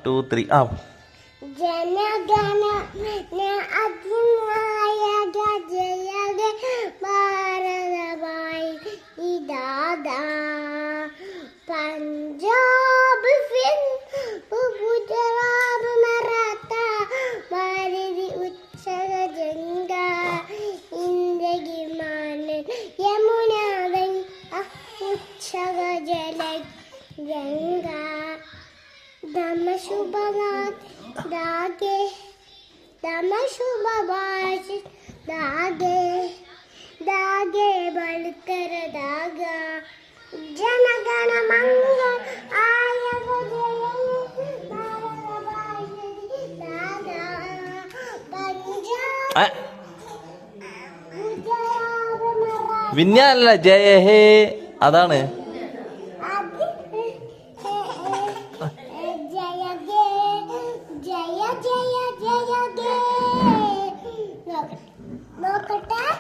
2 3 ആ ജനഗണ അതിനായക ജയ ഭാരതമായി ഇദാദാ പഞ്ചാബ് ഗുജറാത്ത് മറാത്ത ഭാരതി ഉച്ചക ജംഗ ഇന്ദഗിമാന യമുന ഉച്ചക ജല Ganga Damashubhagat dage Damashubhabaj dage dage balkar daga Janagana manga ayaga daga Punjab വിന്യാല്ല Jaya ഹേ അതാണ് Look at that.